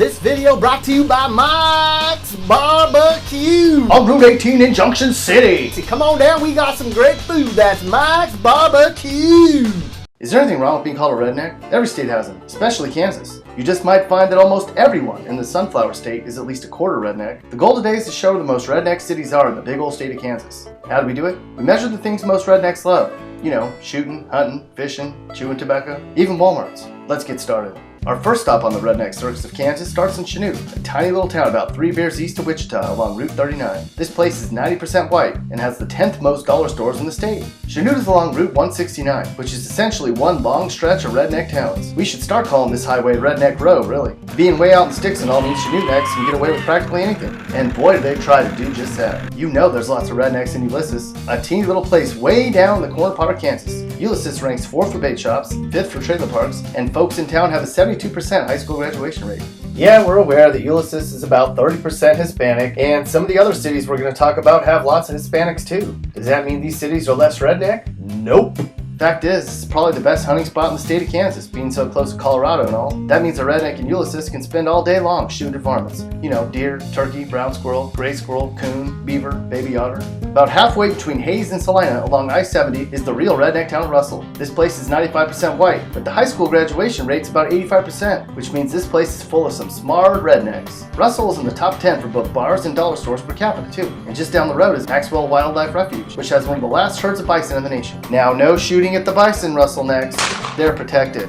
This video brought to you by Mike's Barbecue on Route 18 in Junction City. See, come on down, we got some great food. That's Mike's Barbecue. Is there anything wrong with being called a redneck? Every state has them, especially Kansas. You just might find that almost everyone in the Sunflower State is at least a quarter redneck. The goal today is to show where the most redneck cities are in the big old state of Kansas. How do we do it? We measure the things most rednecks love. You know, shooting, hunting, fishing, chewing tobacco, even Walmarts. Let's get started. Our first stop on the redneck circus of Kansas starts in Chanute, a tiny little town about 3 bears east of Wichita along Route 39. This place is 90% white and has the 10th most dollar stores in the state. Chanute is along Route 169, which is essentially one long stretch of redneck towns. We should start calling this highway Redneck Row, really. Being way out in sticks and all means Chanute necks can get away with practically anything. And boy, do they try to do just that. You know there's lots of rednecks in Ulysses, a teeny little place way down in the corner part of Kansas. Ulysses ranks 4th for bait shops, 5th for trailer parks, and folks in town have a 72% high school graduation rate. Yeah, we're aware that Ulysses is about 30% Hispanic, and some of the other cities we're going to talk about have lots of Hispanics too. Does that mean these cities are less redneck? Nope. Fact is, this is probably the best hunting spot in the state of Kansas, being so close to Colorado and all. That means a redneck in Ulysses can spend all day long shooting at varmints. You know, deer, turkey, brown squirrel, gray squirrel, coon, beaver, baby otter. About halfway between Hays and Salina along I-70 is the real redneck town of Russell. This place is 95% white, but the high school graduation rate's about 85%, which means this place is full of some smart rednecks. Russell is in the top 10 for both bars and dollar stores per capita too. And just down the road is Maxwell Wildlife Refuge, which has one of the last herds of bison in the nation. Now, no shooting at the bison, Russell necks. They're protected.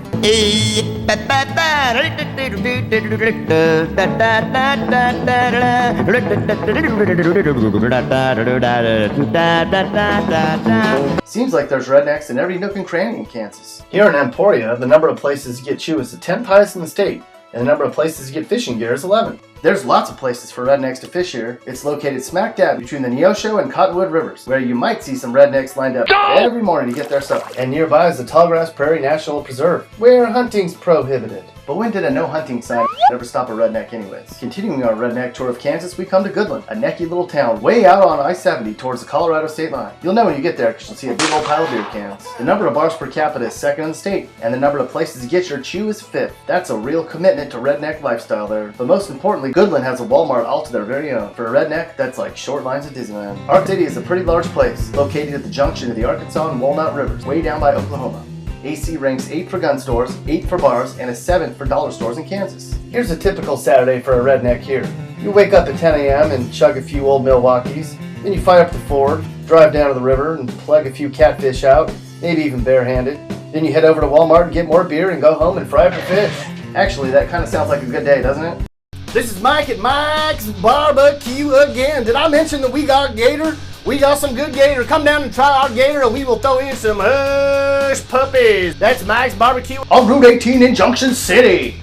Seems like there's rednecks in every nook and cranny in Kansas. Here in Emporia, the number of places to get chew is the 10th highest in the state, and the number of places to get fishing gear is 11. There's lots of places for rednecks to fish here. It's located smack dab between the Neosho and Cottonwood rivers, where you might see some rednecks lined up every morning to get their supper. And nearby is the Tallgrass Prairie National Preserve, where hunting's prohibited. But when did a no hunting sign ever stop a redneck anyways? Continuing our redneck tour of Kansas, we come to Goodland, a necky little town way out on I-70 towards the Colorado state line. You'll know when you get there because you'll see a big old pile of beer cans. The number of bars per capita is 2nd in the state, and the number of places to get your chew is 5th. That's a real commitment to redneck lifestyle there. But most importantly, Goodland has a Walmart all to their very own. For a redneck, that's like short lines at Disneyland. Our city is a pretty large place, located at the junction of the Arkansas and Walnut Rivers, way down by Oklahoma. AC ranks 8th for gun stores, 8th for bars, and is 7th for dollar stores in Kansas. Here's a typical Saturday for a redneck here. You wake up at 10 a.m. and chug a few old Milwaukees, then you fire up the Ford, drive down to the river and plug a few catfish out, maybe even barehanded. Then you head over to Walmart and get more beer and go home and fry up your fish. Actually, that kind of sounds like a good day, doesn't it? This is Mike at Mike's Barbecue again. Did I mention that we got gator? We got some good gator. Come down and try our gator and we will throw in some hush puppies. That's Mike's Barbecue on Route 18 in Junction City.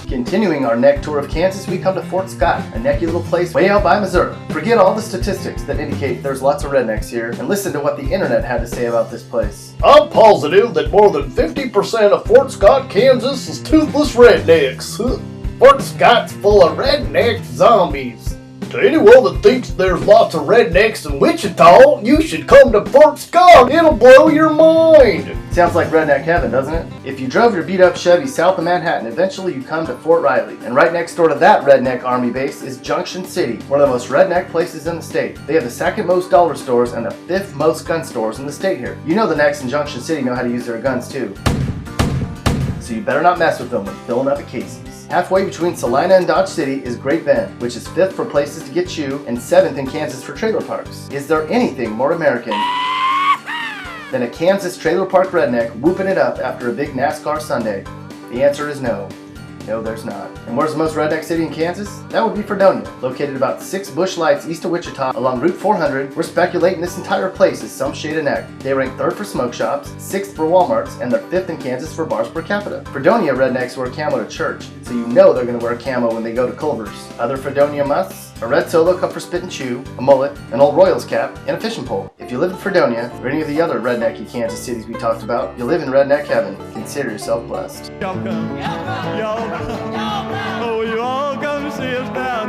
Continuing our neck tour of Kansas, we come to Fort Scott, a necky little place way out by Missouri. Forget all the statistics that indicate there's lots of rednecks here and listen to what the internet had to say about this place. I'm positive that more than 50% of Fort Scott, Kansas is toothless rednecks. Fort Scott's full of redneck zombies. To anyone that thinks there's lots of rednecks in Wichita, you should come to Fort Scott. It'll blow your mind. Sounds like redneck heaven, doesn't it? If you drove your beat-up Chevy south of Manhattan, eventually you come to Fort Riley. And right next door to that redneck army base is Junction City, one of the most redneck places in the state. They have the 2nd most dollar stores and the 5th most gun stores in the state here. You know the necks in Junction City know how to use their guns too. So you better not mess with them when filling up a Casey's. Halfway between Salina and Dodge City is Great Bend, which is 5th for places to get chew and 7th in Kansas for trailer parks. Is there anything more American than a Kansas trailer park redneck whooping it up after a big NASCAR Sunday? The answer is no. No, there's not. And where's the most redneck city in Kansas? That would be Fredonia, located about 6 bush lights east of Wichita along Route 400. We're speculating this entire place is some shade of neck. They rank 3rd for smoke shops, 6th for Walmarts, and they're 5th in Kansas for bars per capita. Fredonia rednecks wear camo to church, so you know they're going to wear camo when they go to Culver's. Other Fredonia musts? A red solo cup for spit and chew, a mullet, an old Royals cap, and a fishing pole. If you live in Fredonia, or any of the other rednecky Kansas cities we talked about, you live in redneck heaven. Consider yourself blessed. Y'all come. Y'all come. Oh, you all come to see us down